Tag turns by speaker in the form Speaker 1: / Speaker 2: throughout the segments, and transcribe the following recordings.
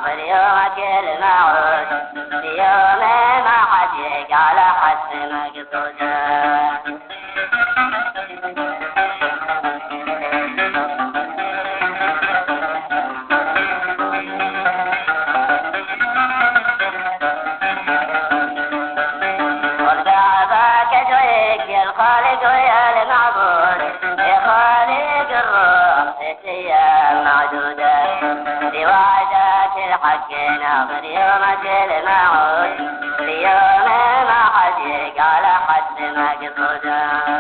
Speaker 1: بريومك الموعود بيوم ما حد يقال حد مقصوده والبعضك جويك يا الخالق ويا المعبود يا خالق الروح تسيا المعدودة بوعدك الحق ناظر يومك الموعود بيوم ما حد يقال حد مقصوده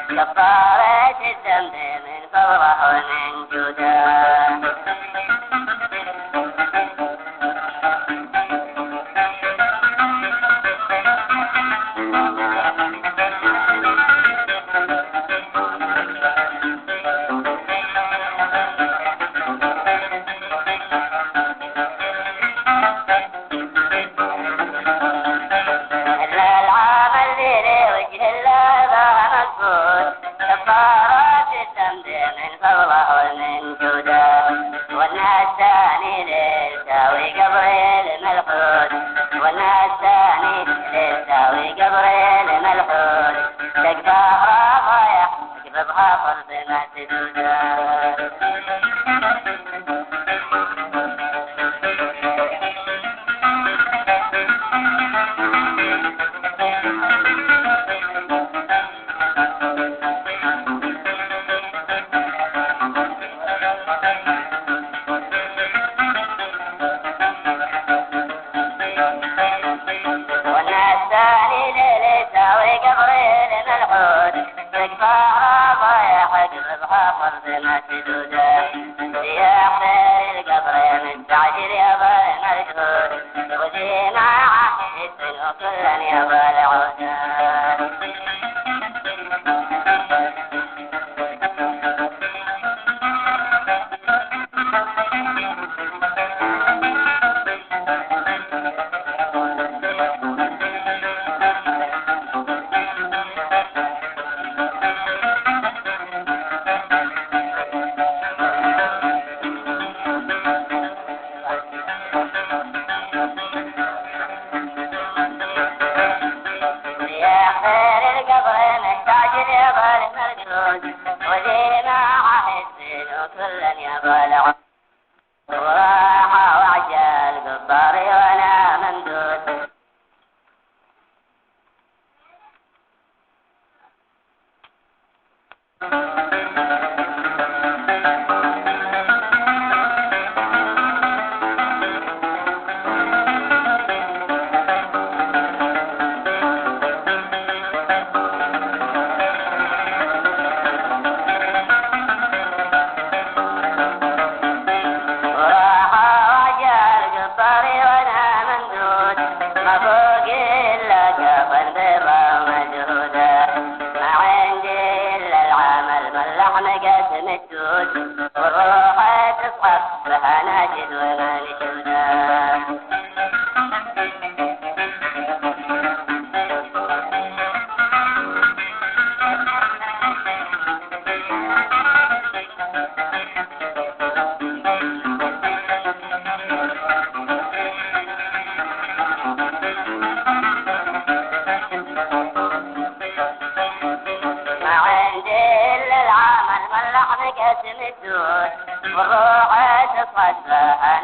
Speaker 1: كفارة الذنب من فضح ومن جوده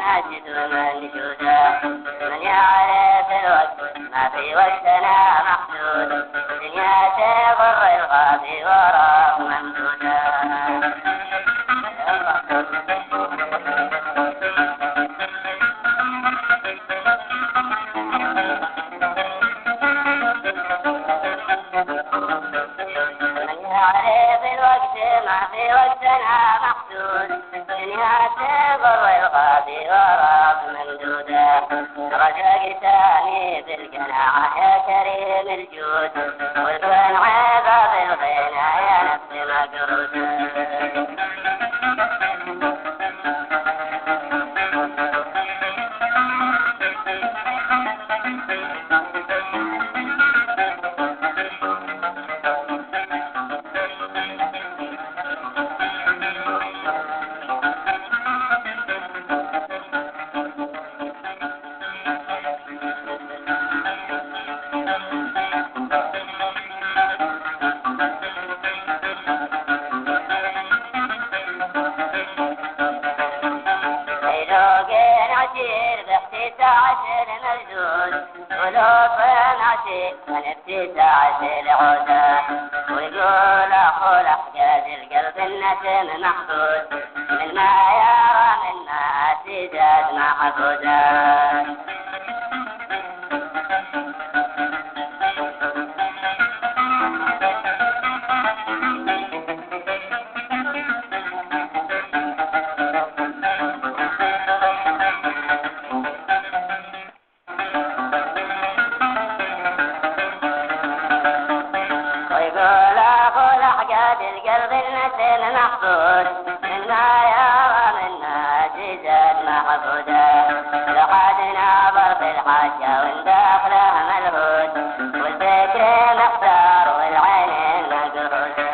Speaker 1: ناشد ومنشودا من يعرف الوقت ما في وقتنا محدود دنيا تغر الغابي وراء ممدودا ما في وقتنا محدود دنيا تغر الغابي وراء ممدودا رجقتني بالقناعة يا كريم الجود والكون عذاب الغنى يا نفس مقرودا عشر مردود ولوط عشيق ونبتيت عشر عودا ويقول أخو الأحجاج القلب النسم محبود من ما يرى منا سجاد محبودا القلب المتين محبود منا يرى منا جداد محبودا لقدنا برف الحاجة ونداخله ملهود والفكر مختار والعين مقرودا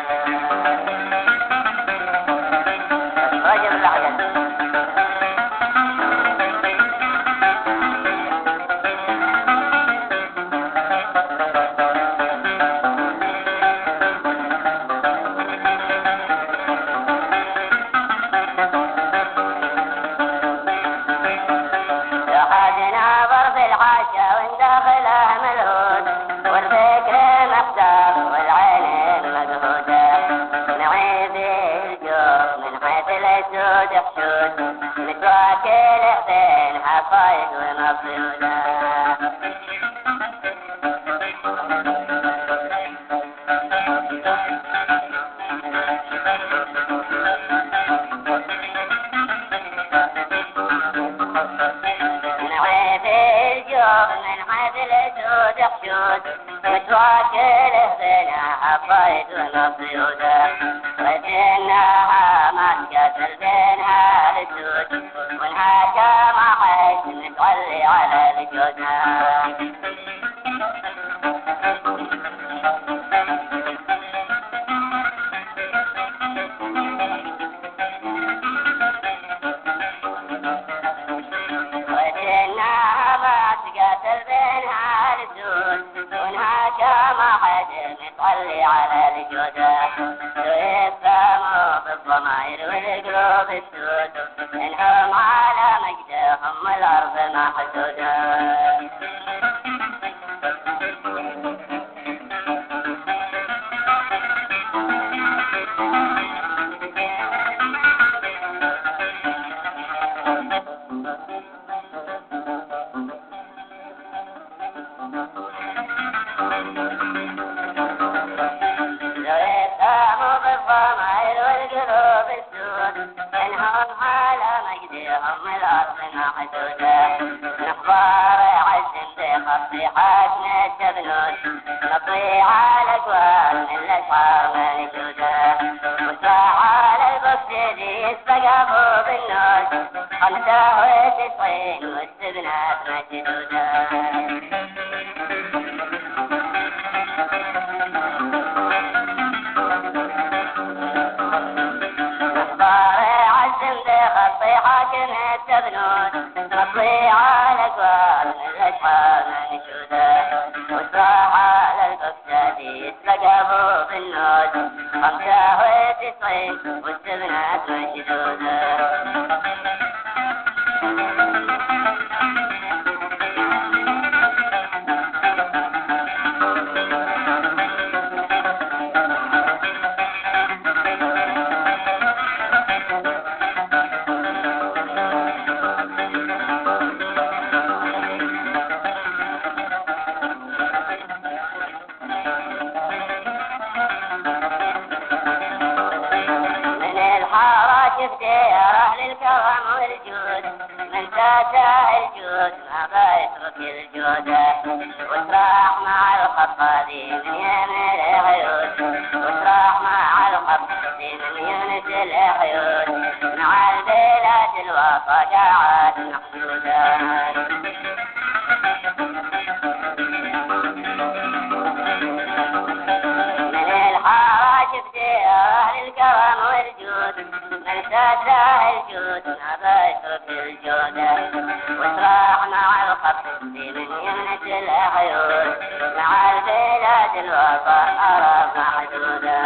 Speaker 1: رجل العجل متواكل بين حصايد ومبلولا نعيب الجوب من حيث الاسود حشود متواكل بين حصايد ومبلولا وجناها ما تقاتل بينها الجود ونهاجم حيث متولي على الجودها وجناها ما تقاتل بينها الجود ونهاجم حيث متولي على الجودها بالضمائر والقلوب السود إنهم على مجدهم الأرض محدودة بالضمائر والقلوب السود إنهم على مجدهم الأرض محدودة نخبار عزم بخط حاكم التبنود نطيع على أقوال من الأشعار منشودة وساع على البصيري استقاموا بالنود 95 والسبنات مشدودة حاكم التبنود نطلي على أقوال من الأشعار منشودة وساع على البغدادي استقاموا بالنود 95 والسبنات مشدودة نساته الجود ما بيترك الجودة وتراح مع الخطابين يمين العيون وتراح مع الخطابين يمين العيون مع البلاد الوطا قاعد محدودة الكرم والجود من ساته الجود ما بيترك الجودة وتراح مع الخط من يمنة العيون مع البلاد الوطا أرى محدودة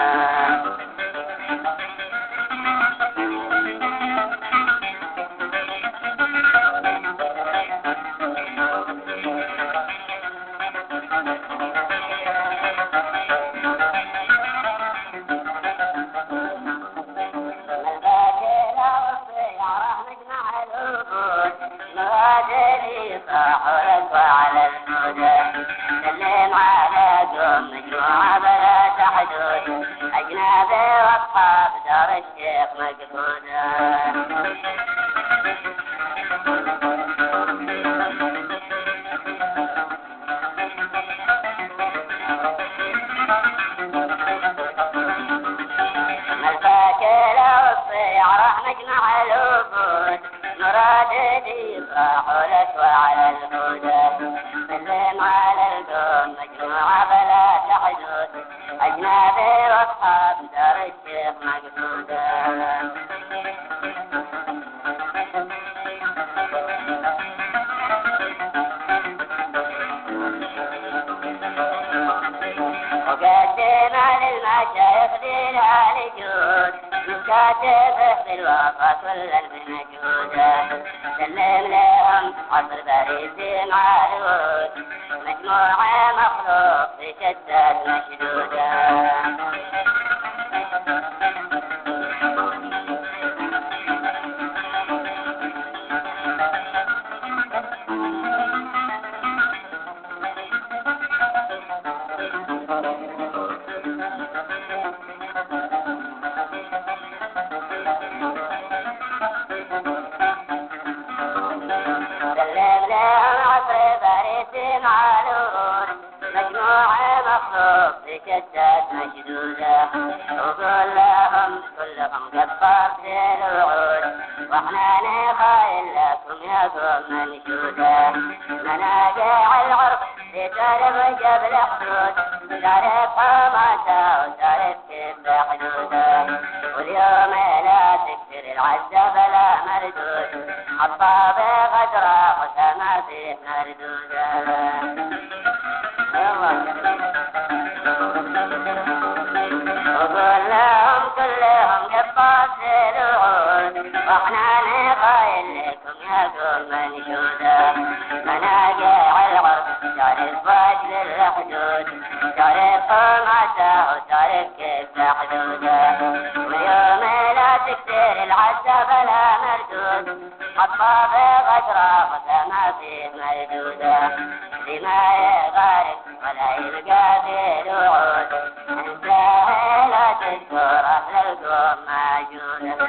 Speaker 1: حولك وعلى الهدى سلم على قوم مجموعة بلا تحدود أجنبي وأصحاب دار الشيخ مقبودة نجمع الوفود نرادي حولك وعلى الهدى سلم على القوم مجموعة بلا تحدود أجنبي وأصحاب دار الشيخ مقصودة وقدم للمشايخ ذي الجود مكاتبه بالوفا كل المنجودة سلم لهم عصر باريس مع الود مجموعة مخلوق في شتات مشدودة مجموعة مخلوق بشتات مشدودة وقول لهم كلهم قطار في الوعود واحنا نخايل لكم يا قوم منشودة مناقع العرق في تاريخ جبل حدود تعرف حماسة وتعرف كيف حدودة واليوم لا تكسر العزة بلا مردود الطابق غدرة وسما فيه مردودة وقول لهم كلهم قطات في الوعود واحنا نخايل لكم يا قوم منشودة مناقع العرض تعرف وجه الحدود تعرف قمعته وتعرف كيف حدوده واليوم لا تكسر العزة بلا مردود الطابق أشراف وسما فيه مردودة لما يغارب ولا يلقى في الوعود انتهى لا تذكر أهل القوم موجودة